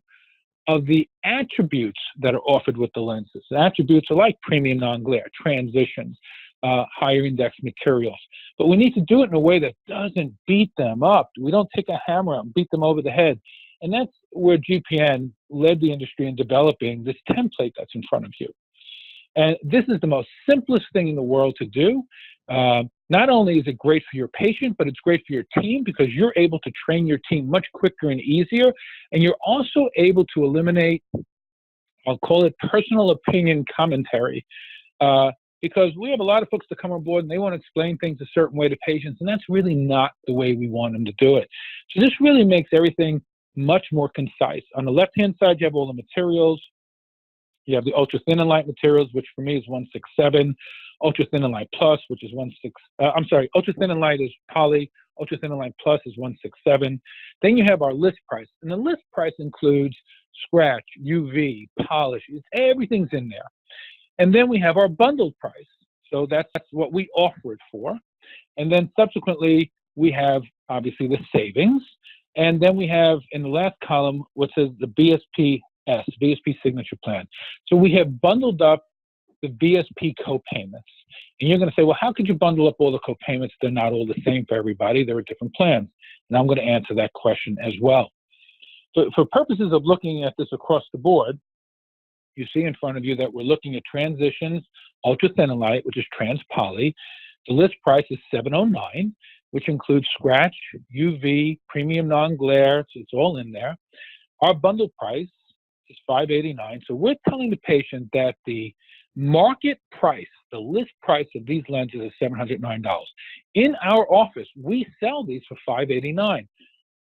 of the attributes that are offered with the lenses. The attributes are like premium non-glare, transitions, higher index materials. But we need to do it in a way that doesn't beat them up. We don't take a hammer out and beat them over the head. And that's where GPN led the industry in developing this template that's in front of you. And this is the most simplest thing in the world to do. Not only is it great for your patient, but it's great for your team because you're able to train your team much quicker and easier. And you're also able to eliminate, I'll call it personal opinion commentary, because we have a lot of folks that come on board and they want to explain things a certain way to patients, and that's really not the way we want them to do it. So this really makes everything much more concise. On the left-hand side, you have all the materials. You have the ultra thin and light materials, which for me is 167. Ultra thin and light plus, which is ultra thin and light is poly. Ultra thin and light plus is 167. Then you have our list price, and the list price includes scratch, UV, polish. Everything's in there. And then we have our bundled price. So that's what we offer it for. And then subsequently, we have obviously the savings. And then we have in the last column what says the BSP Signature Plan. So we have bundled up the BSP co-payments. And you're going to say, well, how could you bundle up all the co-payments? They're not all the same for everybody. There are different plans. And I'm going to answer that question as well. So for purposes of looking at this across the board, you see in front of you that we're looking at Transitions ultra-thinilite, which is trans poly. The list price is $709, which includes scratch, UV, premium non-glare, so it's all in there. Our bundle price is $589. So we're telling the patient that the market price, the list price of these lenses is $709. In our office, we sell these for $589.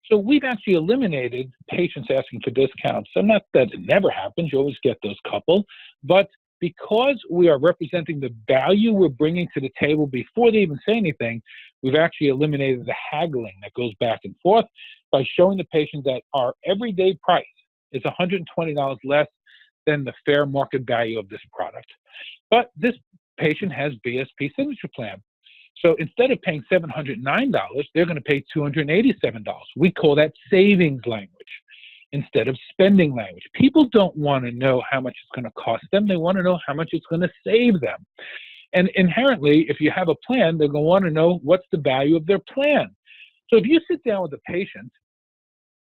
So we've actually eliminated patients asking for discounts. So not that it never happens, you always get those couple, but because we are representing the value we're bringing to the table before they even say anything, we've actually eliminated the haggling that goes back and forth by showing the patient that our everyday price is $120 less than the fair market value of this product. But this patient has BSP signature plan. So instead of paying $709, they're going to pay $287. We call that savings language instead of spending language. People don't want to know how much it's going to cost them. They want to know how much it's going to save them. And inherently, if you have a plan, they're going to want to know what's the value of their plan. So if you sit down with a patient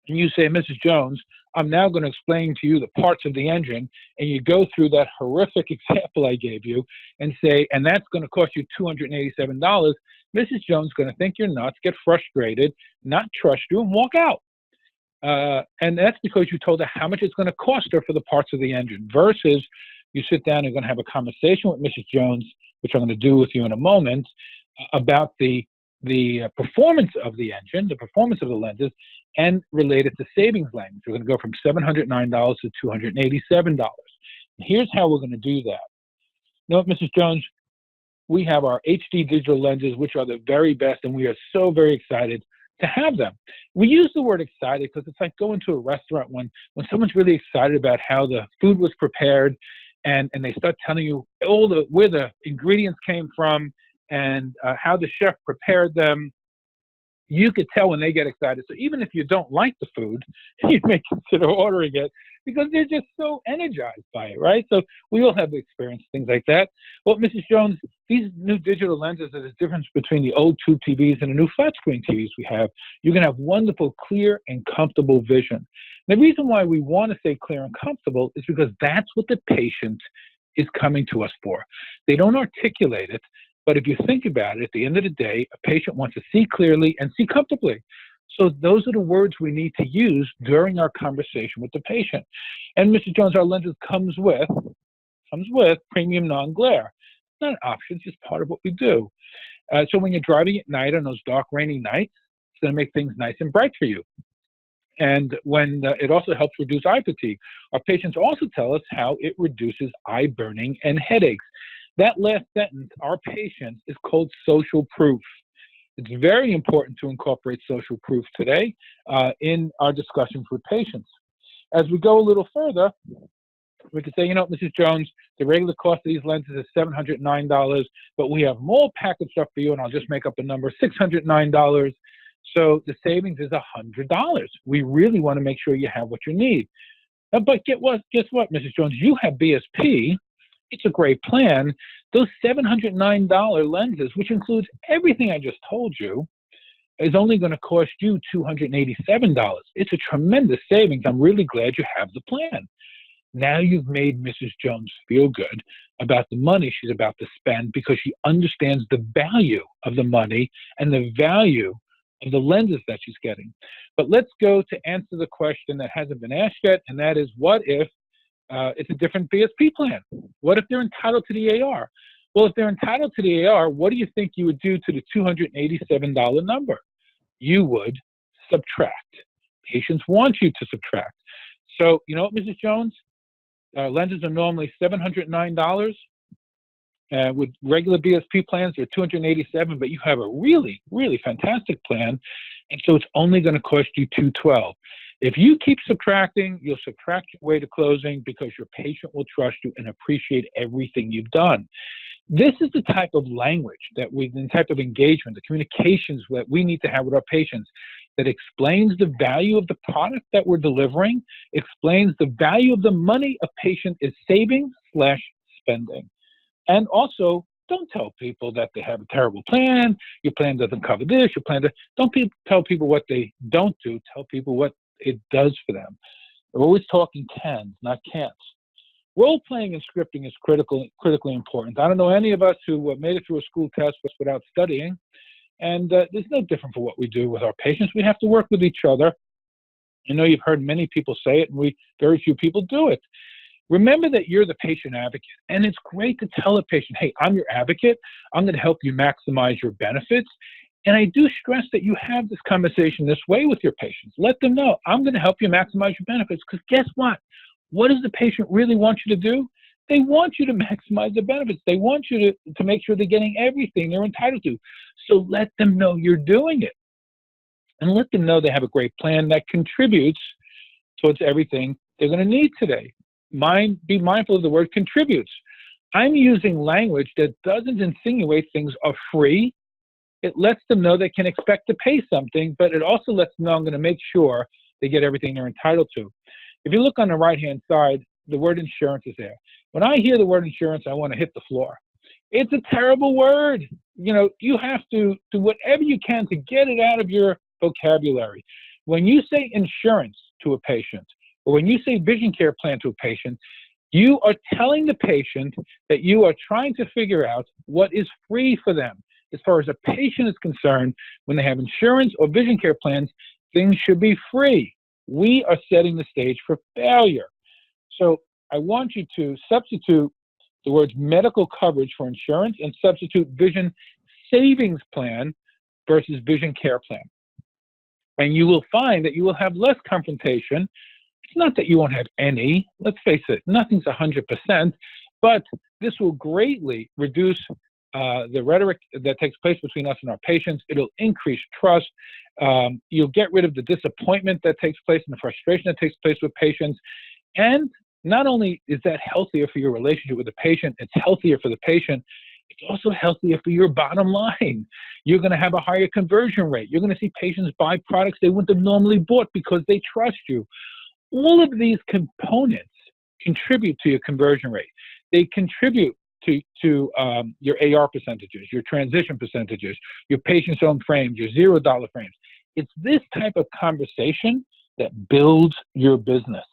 and you say, Mrs. Jones, I'm now going to explain to you the parts of the engine, and you go through that horrific example I gave you and say, and that's going to cost you $287, Mrs. Jones is going to think you're nuts, get frustrated, not trust you, and walk out. And that's because you told her how much it's going to cost her for the parts of the engine, versus you sit down and you're going to have a conversation with Mrs. Jones, which I'm going to do with you in a moment, about the performance of the engine, the performance of the lenses, and related to savings language. We're going to go from $709 to $287. And here's how we're going to do that. You know what, Mrs. Jones? We have our HD digital lenses, which are the very best, and we are so very excited to have them. We use the word excited because it's like going to a restaurant when someone's really excited about how the food was prepared, and they start telling you where the ingredients came from and how the chef prepared them. You could tell when they get excited. So even if you don't like the food, you may consider ordering it because they're just so energized by it, right? So we all have experienced things like that. Well, Mrs. Jones, these new digital lenses are the difference between the old tube TVs and the new flat screen TVs we have. You're going to have wonderful, clear, and comfortable vision. And the reason why we want to say clear and comfortable is because that's what the patient is coming to us for. They don't articulate it. But if you think about it, at the end of the day, a patient wants to see clearly and see comfortably. So those are the words we need to use during our conversation with the patient. And Mr. Jones, our lenses comes with premium non-glare. It's not an option, it's just part of what we do. So when you're driving at night on those dark, rainy nights, it's going to make things nice and bright for you. And when it also helps reduce eye fatigue. Our patients also tell us how it reduces eye burning and headaches. That last sentence, our patients, is called social proof. It's very important to incorporate social proof today in our discussions with patients. As we go a little further, we could say, you know, Mrs. Jones, the regular cost of these lenses is $709, but we have them all packaged up for you, and I'll just make up a number, $609. So the savings is $100. We really want to make sure you have what you need. But guess what, Mrs. Jones? You have BSP. It's a great plan. Those $709 lenses, which includes everything I just told you, is only going to cost you $287. It's a tremendous savings. I'm really glad you have the plan. Now you've made Mrs. Jones feel good about the money she's about to spend because she understands the value of the money and the value of the lenses that she's getting. But let's go to answer the question that hasn't been asked yet, and that is, what if it's a different BSP plan? What if they're entitled to the AR? Well, if they're entitled to the AR, what do you think you would do to the $287 number? You would subtract. Patients want you to subtract. So, you know what, Mrs. Jones? Lenses are normally $709. With regular BSP plans, they're $287, but you have a really, really fantastic plan, and so it's only going to cost you $212. If you keep subtracting, you'll subtract your way to closing because your patient will trust you and appreciate everything you've done. This is the type of language the type of engagement, the communications that we need to have with our patients that explains the value of the product that we're delivering, explains the value of the money a patient is saving/spending. And also, don't tell people that they have a terrible plan, your plan doesn't cover this, don't tell people what they don't do, tell people what it does for them. We're always talking cans, not can'ts. Role playing and scripting is critically important. I don't know any of us who made it through a school test without studying, and there's no different for what we do with our patients. We have to work with each other. I know you've heard many people say it, and very few people do it. Remember that you're the patient advocate, and it's great to tell a patient, hey, I'm your advocate. I'm going to help you maximize your benefits. And I do stress that you have this conversation this way with your patients. Let them know, I'm going to help you maximize your benefits, because guess what? What does the patient really want you to do? They want you to maximize the benefits. They want you to make sure they're getting everything they're entitled to. So let them know you're doing it. And let them know they have a great plan that contributes towards everything they're going to need today. Be mindful of the word contributes. I'm using language that doesn't insinuate things are free. It lets them know they can expect to pay something, but it also lets them know I'm going to make sure they get everything they're entitled to. If you look on the right-hand side, the word insurance is there. When I hear the word insurance, I want to hit the floor. It's a terrible word. You have to do whatever you can to get it out of your vocabulary. When you say insurance to a patient, or when you say vision care plan to a patient, you are telling the patient that you are trying to figure out what is free for them. As far as a patient is concerned, when they have insurance or vision care plans, things should be free. We are setting the stage for failure. So I want you to substitute the words medical coverage for insurance and substitute vision savings plan versus vision care plan. And you will find that you will have less confrontation. It's not that you won't have any. Let's face it, nothing's 100%, but this will greatly reduce the rhetoric that takes place between us and our patients. It'll increase trust. You'll get rid of the disappointment that takes place and the frustration that takes place with patients. And not only is that healthier for your relationship with the patient, it's healthier for the patient, it's also healthier for your bottom line. You're going to have a higher conversion rate. You're going to see patients buy products they wouldn't have normally bought because they trust you. All of these components contribute to your conversion rate. They contribute to your AR percentages, your transition percentages, your patient's own frames, your $0 frames. It's this type of conversation that builds your business.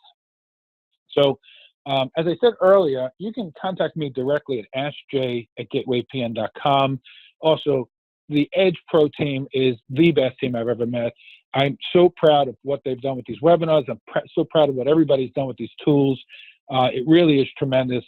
So as I said earlier, you can contact me directly at askj@gatewaypn.com. Also, the Edge Pro team is the best team I've ever met. I'm so proud of what they've done with these webinars. I'm so proud of what everybody's done with these tools. It really is tremendous.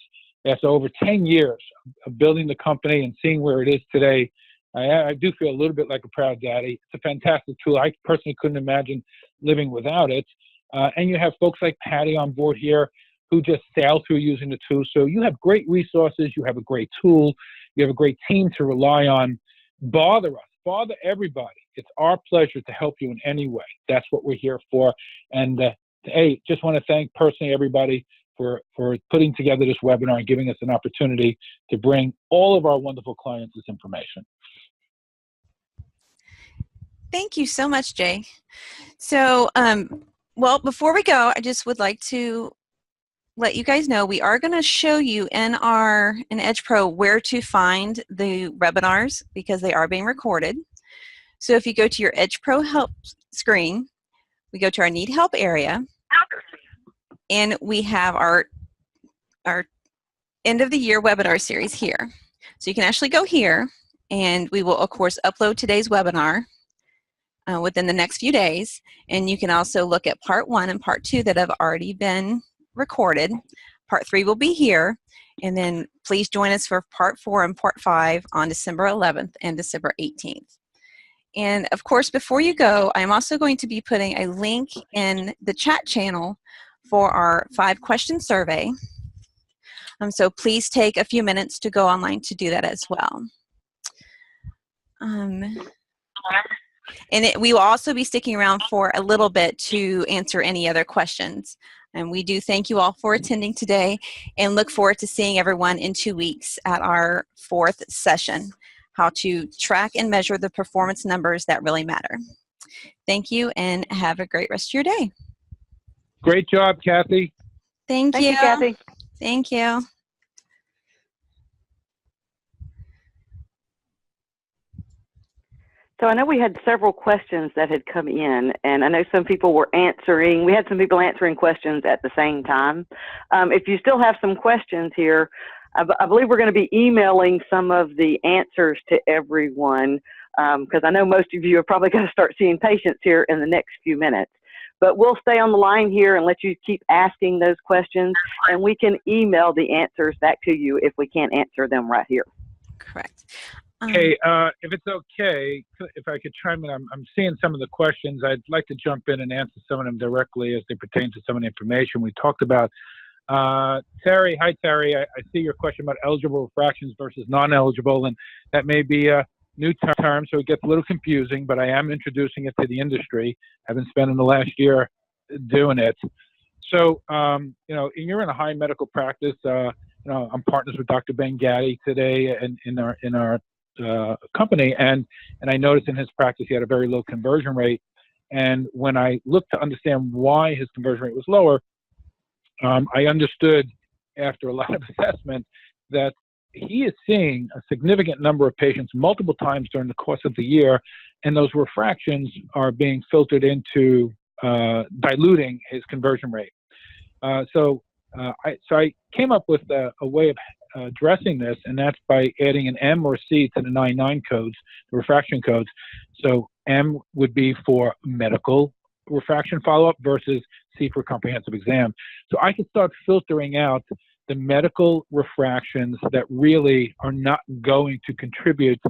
After over 10 years of building the company and seeing where it is today, I do feel a little bit like a proud daddy. It's a fantastic tool. I personally couldn't imagine living without it. And you have folks like Patty on board here who just sail through using the tool. So you have great resources. You have a great tool. You have a great team to rely on. Bother us. Bother everybody. It's our pleasure to help you in any way. That's what we're here for. And hey, just want to thank personally everybody for putting together this webinar and giving us an opportunity to bring all of our wonderful clients this information.
Thank you so much, Jay. So, well, before we go, I just would like to let you guys know we are going to show you in Edge Pro where to find the webinars because they are being recorded. So if you go to your Edge Pro help screen, we go to our Need Help area, and we have our end of the year webinar series here. So you can actually go here, and we will of course upload today's webinar within the next few days. And you can also look at part 1 and part 2 that have already been recorded. Part 3 will be here, and then please join us for part 4 and part 5 on December 11th and December 18th. And of course, before you go, I'm also going to be putting a link in the chat channel for our 5-question survey. So please take a few minutes to go online to do that as well. We will also be sticking around for a little bit to answer any other questions. And we do thank you all for attending today and look forward to seeing everyone in 2 weeks at our 4th session, how to track and measure the performance numbers that really matter. Thank you and have a great rest of your day.
Great job, Kathy.
Thank you,
Kathy.
Thank you.
So I know we had several questions that had come in, and I know some people were answering. We had some people answering questions at the same time. If you still have some questions here, I believe we're going to be emailing some of the answers to everyone, because I know most of you are probably going to start seeing patients here in the next few minutes. But we'll stay on the line here and let you keep asking those questions, and we can email the answers back to you if we can't answer them right here.
Correct.
Hey, if it's okay, if I could chime in, I'm seeing some of the questions. I'd like to jump in and answer some of them directly as they pertain to some of the information we talked about. Terry, hi Terry. I see your question about eligible refractions versus non-eligible, and that may be a new term, so it gets a little confusing, but I am introducing it to the industry. I've been spending the last year doing it. So, you're in a high medical practice. I'm partners with Dr. Ben Gaddy today in our company, and I noticed in his practice he had a very low conversion rate. And when I looked to understand why his conversion rate was lower, I understood after a lot of assessment that he is seeing a significant number of patients multiple times during the course of the year, and those refractions are being filtered into diluting his conversion rate. So I came up with a way of addressing this, and that's by adding an M or C to the 99 codes, the refraction codes. So M would be for medical refraction follow-up versus C for comprehensive exam. So I can start filtering out the medical refractions that really are not going to contribute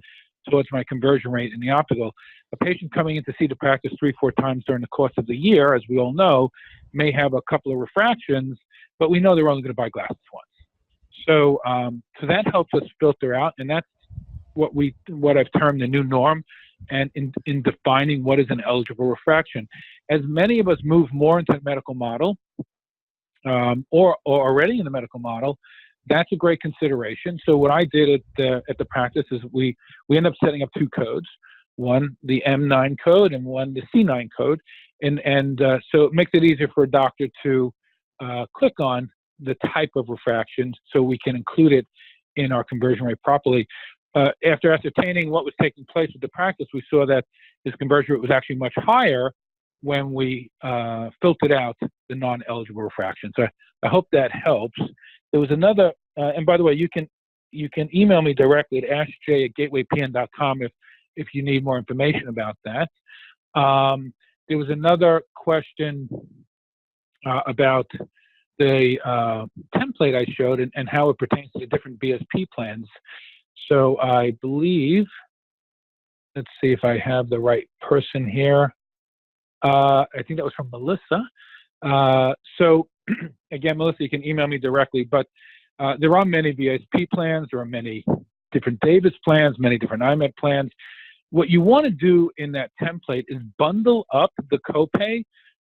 towards my conversion rate in the optical. A patient coming in to see the practice 3-4 times during the course of the year, as we all know, may have a couple of refractions, but we know they're only going to buy glasses once. So that helps us filter out, and that's what I've termed the new norm, and in defining what is an eligible refraction. As many of us move more into the medical model, or already in the medical model, that's a great consideration. So what I did at the practice is we end up setting up two codes, one the M9 code and one the C9 code, and so it makes it easier for a doctor to click on the type of refraction so we can include it in our conversion rate properly. After ascertaining what was taking place with the practice, we saw that his conversion rate was actually much higher when we filtered out the non-eligible refraction. So I hope that helps. There was another, and by the way, you can email me directly at askj@gatewaypn.com if you need more information about that. There was another question about the template I showed and how it pertains to the different BSP plans. So I believe, let's see if I have the right person here. I think that was from Melissa. So again, Melissa, you can email me directly, but there are many BSP plans, there are many different Davis plans, many different IMED plans. What you want to do in that template is bundle up the copay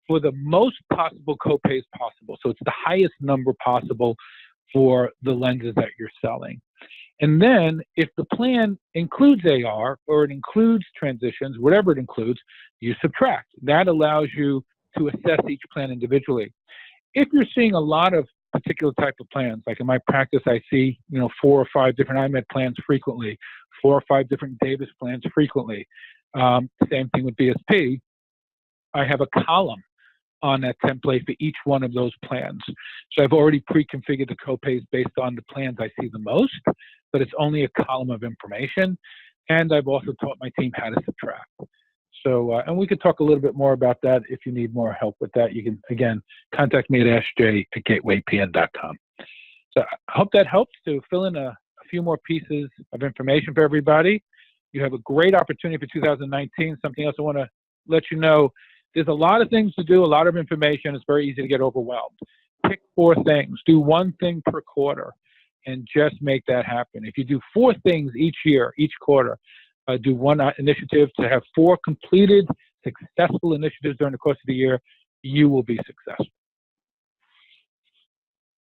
for the most possible copays possible. So it's the highest number possible for the lenses that you're selling. And then if the plan includes AR or it includes transitions, whatever it includes, you subtract. That allows you to assess each plan individually. If you're seeing a lot of particular type of plans, like in my practice, I see 4 or 5 different IMED plans frequently, 4 or 5 different Davis plans frequently. Same thing with BSP. I have a column on that template for each one of those plans. So I've already pre-configured the copays based on the plans I see the most, but it's only a column of information. And I've also taught my team how to subtract. So, and we could talk a little bit more about that if you need more help with that. You can, again, contact me at askj@gatewaypn.com. So I hope that helps to fill in a few more pieces of information for everybody. You have a great opportunity for 2019. Something else I want to let you know, there's a lot of things to do, a lot of information. It's very easy to get overwhelmed. Pick 4 things. Do 1 thing per quarter and just make that happen. If you do 4 things each year, each quarter, do 1 initiative to have 4 completed, successful initiatives during the course of the year, you will be successful.